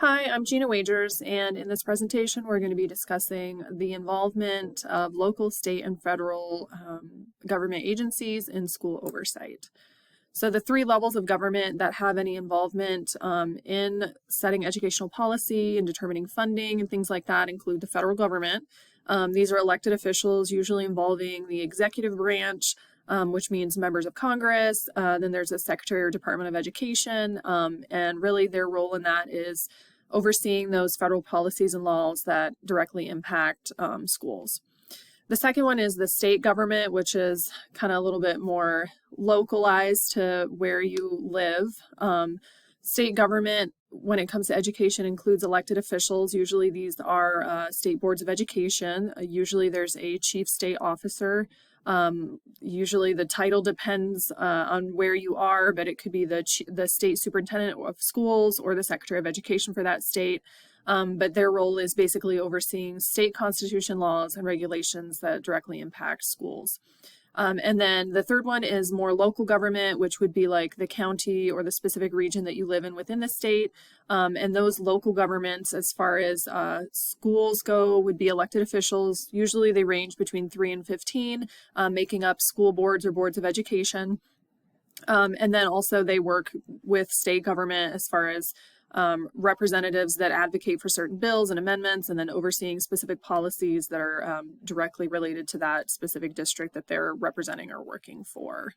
Hi, I'm Gina Wagers, and in this presentation we're going to be discussing the involvement of local, state, and federal government agencies in school oversight. So the three levels of government that have any involvement in setting educational policy and determining funding and things like that include the federal government. These are elected officials, usually involving the executive branch, which means members of Congress. Then there's a Secretary or Department of Education, and really their role in that is overseeing those federal policies and laws that directly impact schools. The second one is the state government, which is kind of a little bit more localized to where you live. State government, when it comes to education, includes elected officials. Usually these are state boards of education. Usually there's a chief state officer. Usually the title depends on where you are, but it could be the state superintendent of schools or the secretary of education for that state. But their role is basically overseeing state constitution laws and regulations that directly impact schools. And then the third one is more local government, which would be like the county or the specific region that you live in within the state. And those local governments, as far as schools go, would be elected officials. Usually they range between 3 and 15, making up school boards or boards of education. And then also they work with state government as far as representatives that advocate for certain bills and amendments, and then overseeing specific policies that are directly related to that specific district that they're representing or working for.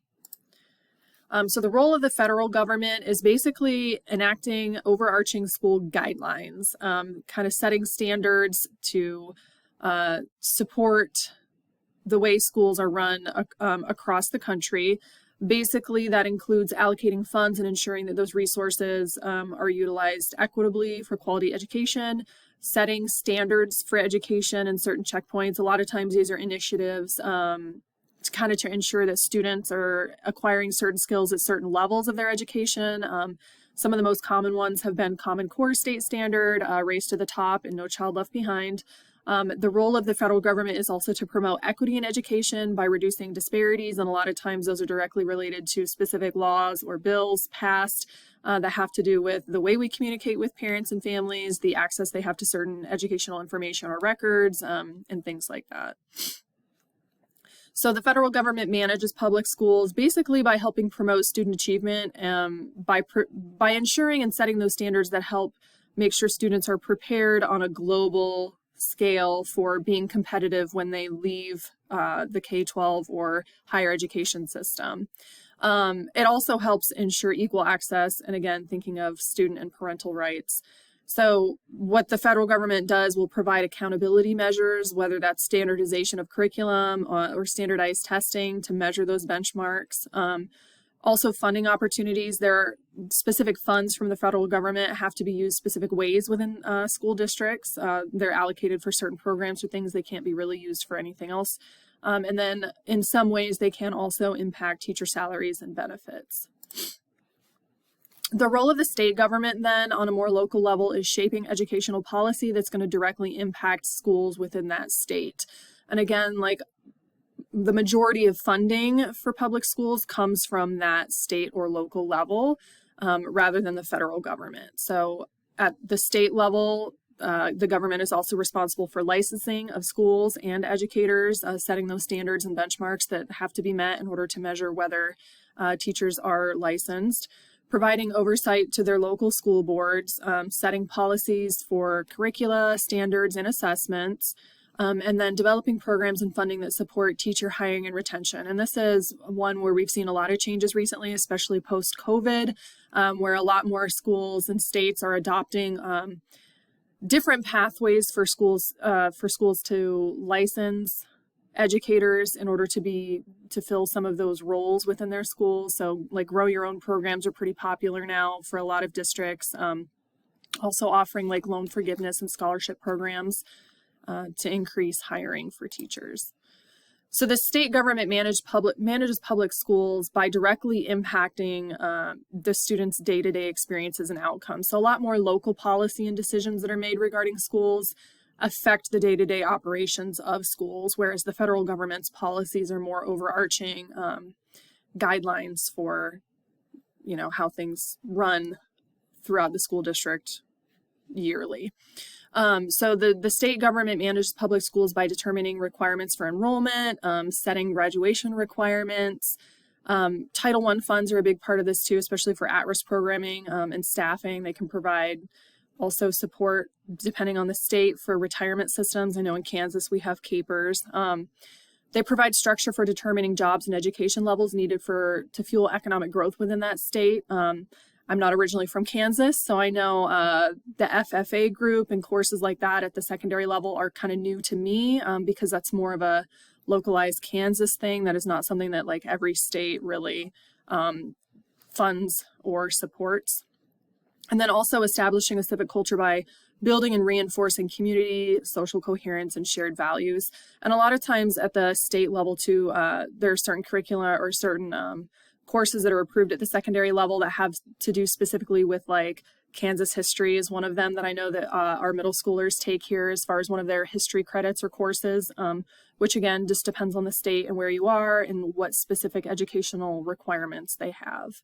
So the role of the federal government is basically enacting overarching school guidelines, kind of setting standards to support the way schools are run across the country. Basically, that includes allocating funds and ensuring that those resources are utilized equitably for quality education, setting standards for education and certain checkpoints. A lot of times these are initiatives to ensure that students are acquiring certain skills at certain levels of their education. Some of the most common ones have been Common Core State Standard, Race to the Top, and No Child Left Behind. The role of the federal government is also to promote equity in education by reducing disparities, and a lot of times those are directly related to specific laws or bills passed that have to do with the way we communicate with parents and families, the access they have to certain educational information or records, and things like that. So the federal government manages public schools basically by helping promote student achievement, by ensuring and setting those standards that help make sure students are prepared on a global scale for being competitive when they leave the K-12 or higher education system. It also helps ensure equal access, and again, thinking of student and parental rights. So what the federal government does will provide accountability measures, whether that's standardization of curriculum or standardized testing to measure those benchmarks. Also funding opportunities. There are specific funds from the federal government have to be used specific ways within school districts. They're allocated for certain programs or things. They can't be really used for anything else. And then in some ways they can also impact teacher salaries and benefits. The role of the state government then on a more local level is shaping educational policy that's going to directly impact schools within that state. And again, like the majority of funding for public schools comes from that state or local level rather than the federal government. So at the state level, the government is also responsible for licensing of schools and educators, setting those standards and benchmarks that have to be met in order to measure whether teachers are licensed, providing oversight to their local school boards, setting policies for curricula, standards, and assessments, and then developing programs and funding that support teacher hiring and retention. And this is one where we've seen a lot of changes recently, especially post-COVID, where a lot more schools and states are adopting different pathways for schools to license educators in order to fill some of those roles within their schools. So like grow your own programs are pretty popular now for a lot of districts. Also offering like loan forgiveness and scholarship programs to increase hiring for teachers. So the state government manages public schools by directly impacting the students' day-to-day experiences and outcomes. So a lot more local policy and decisions that are made regarding schools affect the day-to-day operations of schools, whereas the federal government's policies are more overarching guidelines for, how things run throughout the school district yearly. So the state government manages public schools by determining requirements for enrollment, setting graduation requirements. Title I funds are a big part of this too, especially for at-risk programming and staffing. They can provide also support, depending on the state, for retirement systems. I know in Kansas we have CAPERS. They provide structure for determining jobs and education levels needed to fuel economic growth within that state. I'm not originally from Kansas, so I know the FFA group and courses like that at the secondary level are kind of new to me because that's more of a localized Kansas thing. That is not something that like every state really funds or supports. And then also establishing a civic culture by building and reinforcing community, social coherence, and shared values. And a lot of times at the state level too, there are certain curricula or certain courses that are approved at the secondary level that have to do specifically with like Kansas history is one of them that I know that our middle schoolers take here as far as one of their history credits or courses, which again just depends on the state and where you are and what specific educational requirements they have.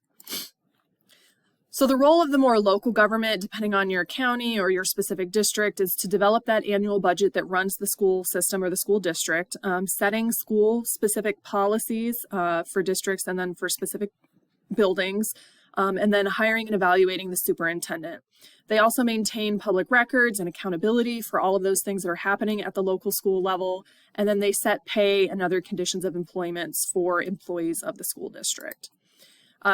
So the role of the more local government, depending on your county or your specific district, is to develop that annual budget that runs the school system or the school district, setting school-specific policies for districts and then for specific buildings, and then hiring and evaluating the superintendent. They also maintain public records and accountability for all of those things that are happening at the local school level, and then they set pay and other conditions of employment for employees of the school district.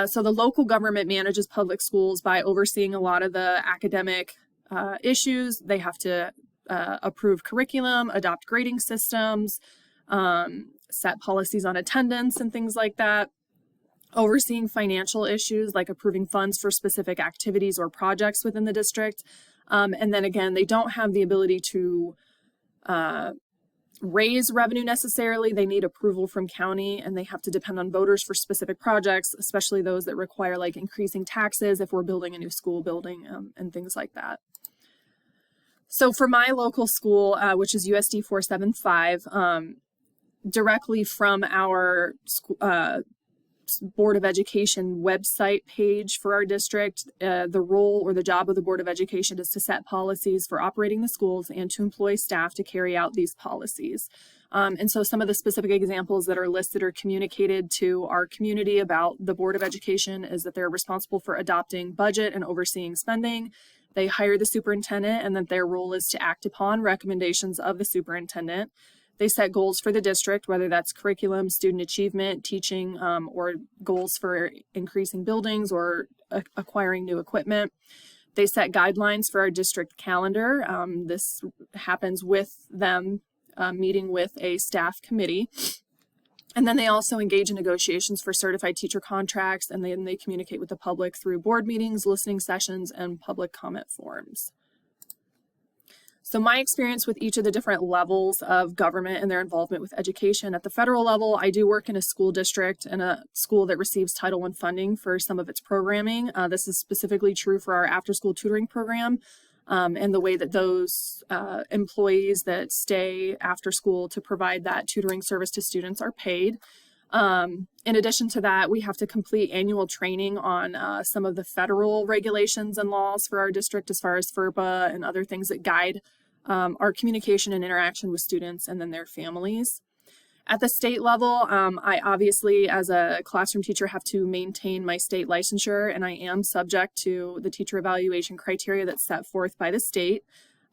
So the local government manages public schools by overseeing a lot of the academic issues. They have to approve curriculum, adopt grading systems, set policies on attendance and things like that, overseeing financial issues like approving funds for specific activities or projects within the district. And then again, they don't have the ability to raise revenue necessarily. They need approval from county and they have to depend on voters for specific projects, especially those that require like increasing taxes if we're building a new school building and things like that. So for my local school, which is USD 475, directly from our Board of Education website page for our district, the role or the job of the Board of Education is to set policies for operating the schools and to employ staff to carry out these policies. And so some of the specific examples that are listed or communicated to our community about the Board of Education is that they're responsible for adopting budget and overseeing spending. They hire the superintendent and that their role is to act upon recommendations of the superintendent. They set goals for the district, whether that's curriculum, student achievement, teaching, or goals for increasing buildings or acquiring new equipment. They set guidelines for our district calendar. This happens with them meeting with a staff committee. And then they also engage in negotiations for certified teacher contracts, and then they communicate with the public through board meetings, listening sessions, and public comment forums. So my experience with each of the different levels of government and their involvement with education. At the federal level, I do work in a school district and a school that receives Title I funding for some of its programming. This is specifically true for our after-school tutoring program and the way that those employees that stay after school to provide that tutoring service to students are paid. In addition to that, we have to complete annual training on some of the federal regulations and laws for our district as far as FERPA and other things that guide our communication and interaction with students and then their families. At the state level, I obviously, as a classroom teacher, have to maintain my state licensure, and I am subject to the teacher evaluation criteria that's set forth by the state.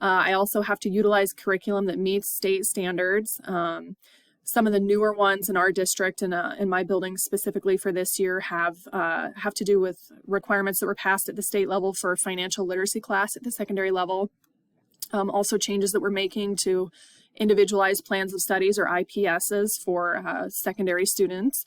I also have to utilize curriculum that meets state standards. Some of the newer ones in our district and in my building specifically for this year have to do with requirements that were passed at the state level for a financial literacy class at the secondary level. Also changes that we're making to individualized plans of studies or IPSs for secondary students,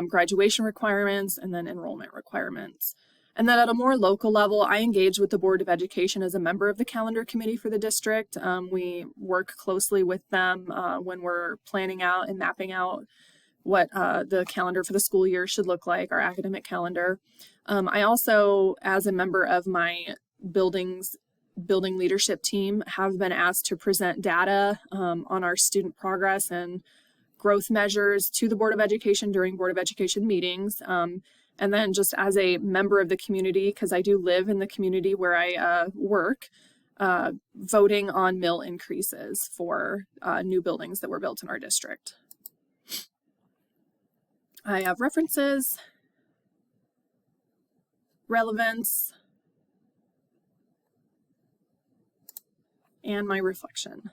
graduation requirements, and then enrollment requirements. And then at a more local level, I engage with the Board of Education as a member of the calendar committee for the district. We work closely with them when we're planning out and mapping out what the calendar for the school year should look like, our academic calendar. I also, as a member of my building leadership team, have been asked to present data on our student progress and growth measures to the Board of Education during Board of Education meetings. And then just as a member of the community, because I do live in the community where I work, voting on mill increases for new buildings that were built in our district. I have references, relevance, and my reflection.